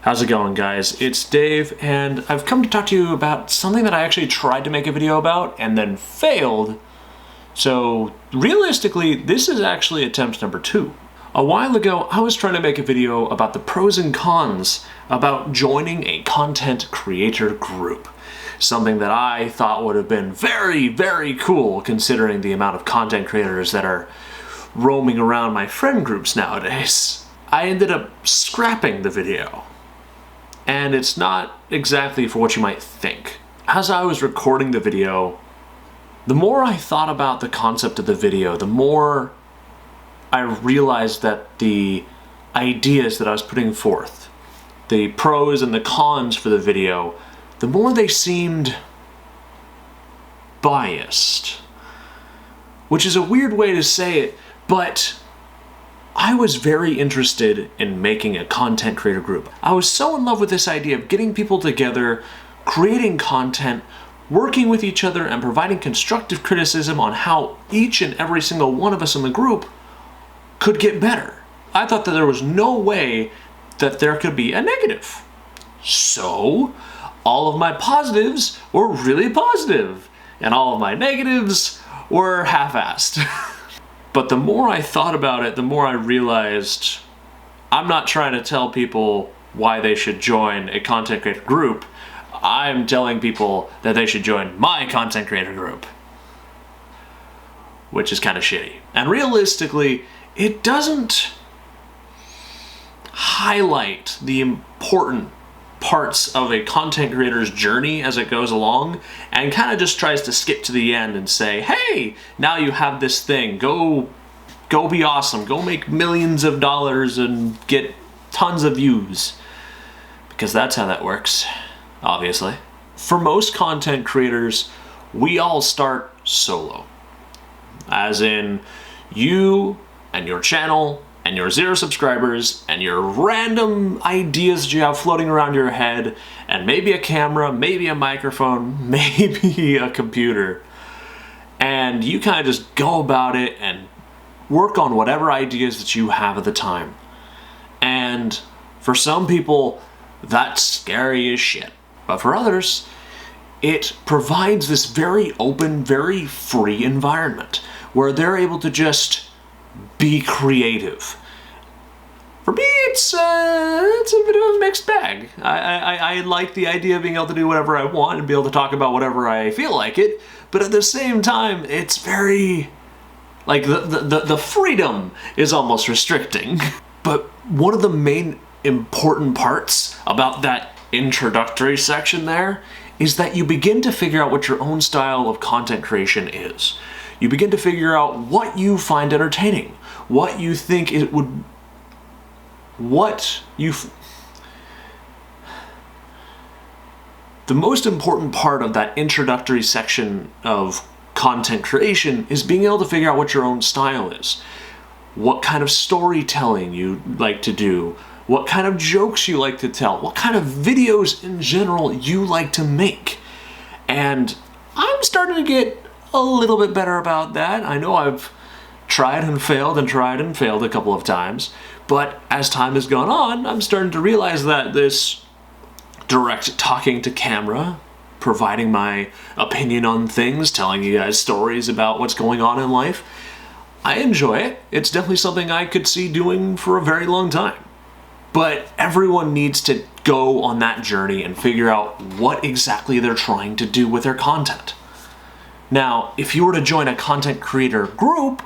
How's it going, guys? It's Dave, and I've come to talk to you about something that I actually tried to make a video about and then failed. So realistically, this is actually attempt number 2. A while ago, I was trying to make a video about the pros and cons about joining a content creator group. Something that I thought would have been very, very cool considering the amount of content creators that are roaming around my friend groups nowadays. I ended up scrapping the video. And it's not exactly for what you might think. As I was recording the video, the more I thought about the concept of the video, the more I realized that the ideas that I was putting forth, the pros and the cons for the video, the more they seemed biased. Which is a weird way to say it, but I was very interested in making a content creator group. I was so in love with this idea of getting people together, creating content, working with each other, and providing constructive criticism on how each and every single one of us in the group could get better. I thought that there was no way that there could be a negative. So, all of my positives were really positive, and all of my negatives were half-assed. But the more I thought about it, the more I realized I'm not trying to tell people why they should join a content creator group. I'm telling people that they should join my content creator group. Which is kind of shitty. And realistically, it doesn't highlight the important parts of a content creator's journey as it goes along, and kind of just tries to skip to the end and say, hey, now you have this thing, go be awesome, go make millions of dollars and get tons of views. Because that's how that works, obviously. For most content creators, we all start solo. As in, you and your channel and your 0 subscribers, and your random ideas that you have floating around your head, and maybe a camera, maybe a microphone, maybe a computer. And you kind of just go about it and work on whatever ideas that you have at the time. And for some people, that's scary as shit. But for others, it provides this very open, very free environment where they're able to just be creative. For me, it's a bit of a mixed bag. I like the idea of being able to do whatever I want and be able to talk about whatever I feel like it, but at the same time, it's very, like, the freedom is almost restricting. But one of the main important parts about that introductory section there is that you begin to figure out what your own style of content creation is. You begin to figure out what you find entertaining, what you think it would, the most important part of that introductory section of content creation is being able to figure out what your own style is. What kind of storytelling you like to do, what kind of jokes you like to tell, what kind of videos in general you like to make. And I'm starting to get a little bit better about that. I know I've tried and failed a couple of times, but as time has gone on, I'm starting to realize that this direct talking to camera, providing my opinion on things, telling you guys stories about what's going on in life, I enjoy it. It's definitely something I could see doing for a very long time. But everyone needs to go on that journey and figure out what exactly they're trying to do with their content. Now, if you were to join a content creator group,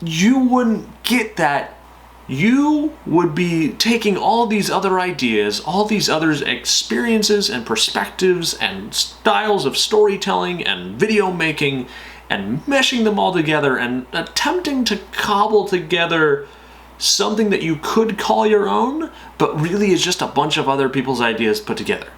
you wouldn't get that. You would be taking all these other ideas, all these other experiences and perspectives and styles of storytelling and video making, and meshing them all together and attempting to cobble together something that you could call your own, but really is just a bunch of other people's ideas put together.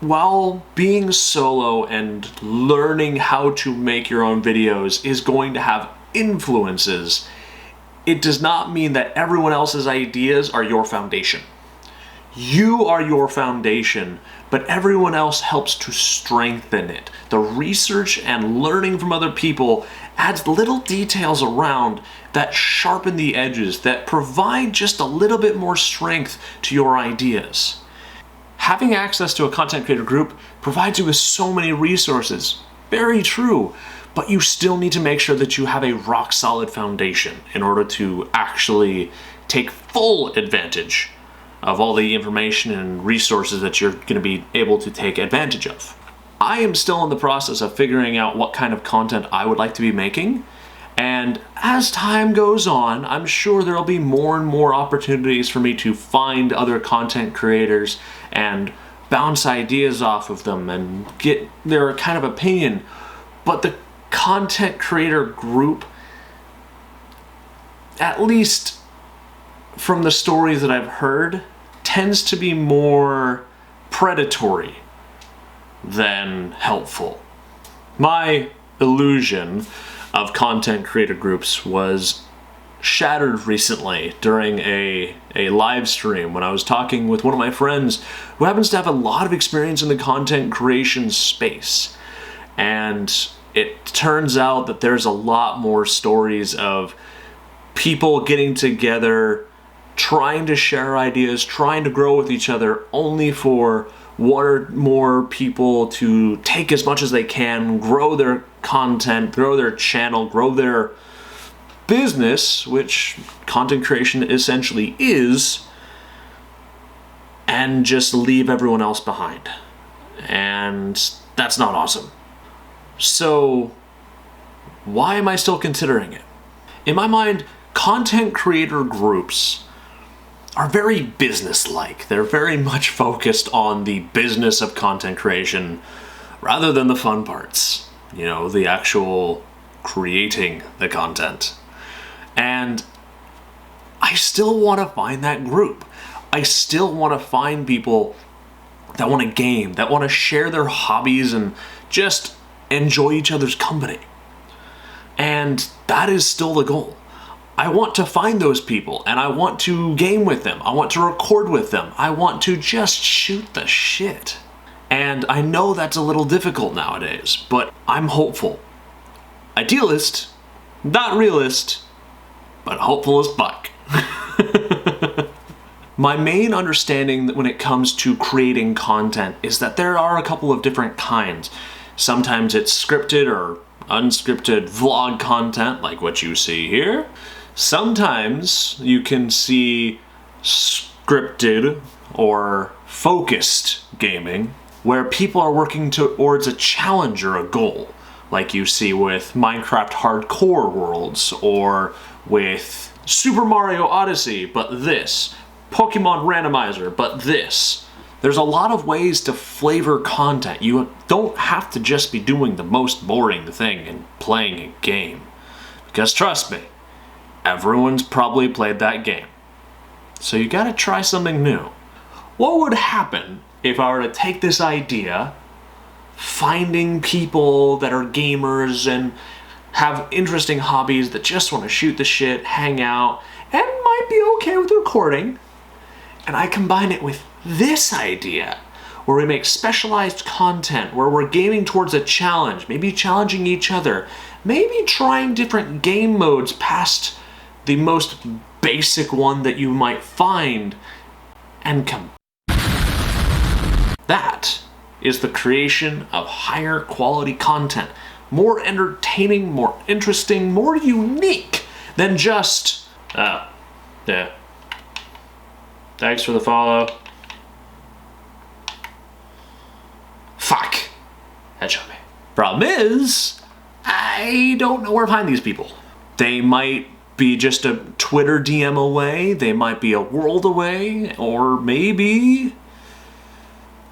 While being solo and learning how to make your own videos is going to have influences, it does not mean that everyone else's ideas are your foundation. You are your foundation, but everyone else helps to strengthen it. The research and learning from other people adds little details around that sharpen the edges, that provide just a little bit more strength to your ideas. Having access to a content creator group provides you with so many resources. Very true, but you still need to make sure that you have a rock solid foundation in order to actually take full advantage of all the information and resources that you're going to be able to take advantage of. I am still in the process of figuring out what kind of content I would like to be making, and as time goes on, I'm sure there'll be more and more opportunities for me to find other content creators and bounce ideas off of them and get their kind of opinion. But the content creator group, at least from the stories that I've heard, tends to be more predatory than helpful. My illusion of content creator groups was shattered recently during a live stream when I was talking with one of my friends who happens to have a lot of experience in the content creation space. And it turns out that there's a lot more stories of people getting together, trying to share ideas, trying to grow with each other, only for one or more people to take as much as they can, grow their content, grow their channel, grow their business, which content creation essentially is, and just leave everyone else behind. And that's not awesome. So, why am I still considering it? In my mind, content creator groups are very business-like. They're very much focused on the business of content creation rather than the fun parts. You know, the actual creating the content. And I still want to find that group. I still want to find people that want to game, that want to share their hobbies and just enjoy each other's company. And that is still the goal. I want to find those people, and I want to game with them. I want to record with them. I want to just shoot the shit. And I know that's a little difficult nowadays, but I'm hopeful. Idealist, not realist, but hopeful as fuck. My main understanding when it comes to creating content is that there are a couple of different kinds. Sometimes it's scripted or unscripted vlog content, like what you see here. Sometimes you can see scripted or focused gaming, where people are working towards a challenge or a goal, like you see with Minecraft Hardcore Worlds, or with Super Mario Odyssey, but this. Pokemon Randomizer, but this. There's a lot of ways to flavor content. You don't have to just be doing the most boring thing and playing a game. Because trust me, everyone's probably played that game. So you gotta try something new. What would happen if I were to take this idea, finding people that are gamers and have interesting hobbies that just want to shoot the shit, hang out, and might be okay with recording, and I combine it with this idea, where we make specialized content, where we're gaming towards a challenge, maybe challenging each other, maybe trying different game modes past the most basic one that you might find, and that is the creation of higher quality content. More entertaining, more interesting, more unique than just, yeah. Thanks for the follow. Fuck. Headshot me. Problem is, I don't know where to find these people. They might be just a Twitter DM away, they might be a world away, or maybe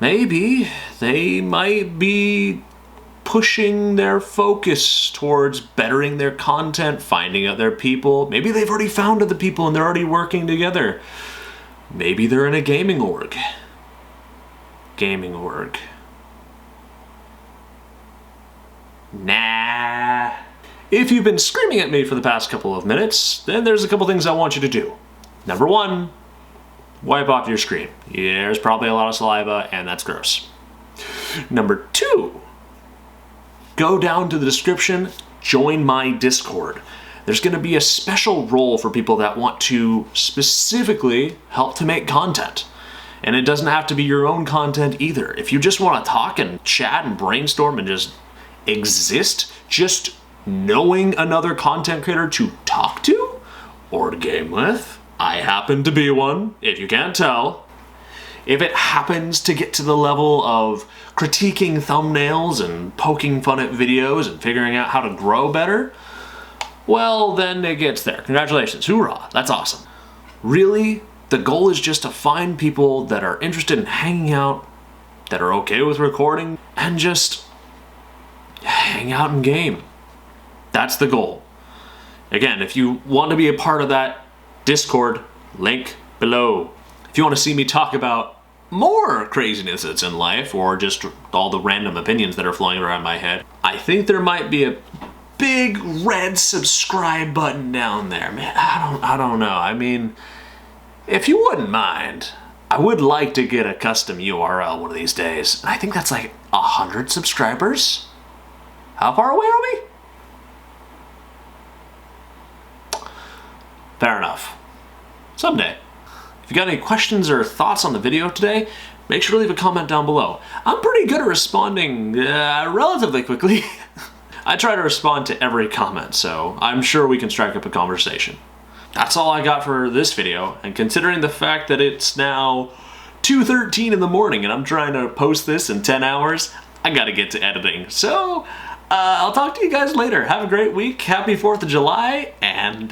they might be pushing their focus towards bettering their content, finding other people. Maybe they've already found other people and they're already working together. Maybe they're in a gaming org. Nah. If you've been screaming at me for the past couple of minutes, then there's a couple things I want you to do. Number one, wipe off your screen. There's probably a lot of saliva, and that's gross. Number 2, go down to the description, join my Discord. There's going to be a special role for people that want to specifically help to make content. And it doesn't have to be your own content either. If you just want to talk and chat and brainstorm and just exist, just knowing another content creator to talk to or to game with, I happen to be one, if you can't tell. If it happens to get to the level of critiquing thumbnails and poking fun at videos and figuring out how to grow better, well, then it gets there. Congratulations, hoorah, that's awesome. Really, the goal is just to find people that are interested in hanging out, that are okay with recording, and just hang out and game. That's the goal. Again, if you want to be a part of that Discord, link below. If you want to see me talk about more craziness that's in life, or just all the random opinions that are flowing around my head, I think there might be a big red subscribe button down there. Man, I don't know. I mean, if you wouldn't mind, I would like to get a custom URL one of these days. I think that's like 100 subscribers. How far away are we? Fair enough. Someday. If you got any questions or thoughts on the video today, make sure to leave a comment down below. I'm pretty good at responding relatively quickly. I try to respond to every comment, so I'm sure we can strike up a conversation. That's all I got for this video, and considering the fact that it's now 2:13 in the morning and I'm trying to post this in 10 hours, I gotta get to editing. So, I'll talk to you guys later. Have a great week, happy 4th of July, and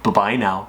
bye-bye now.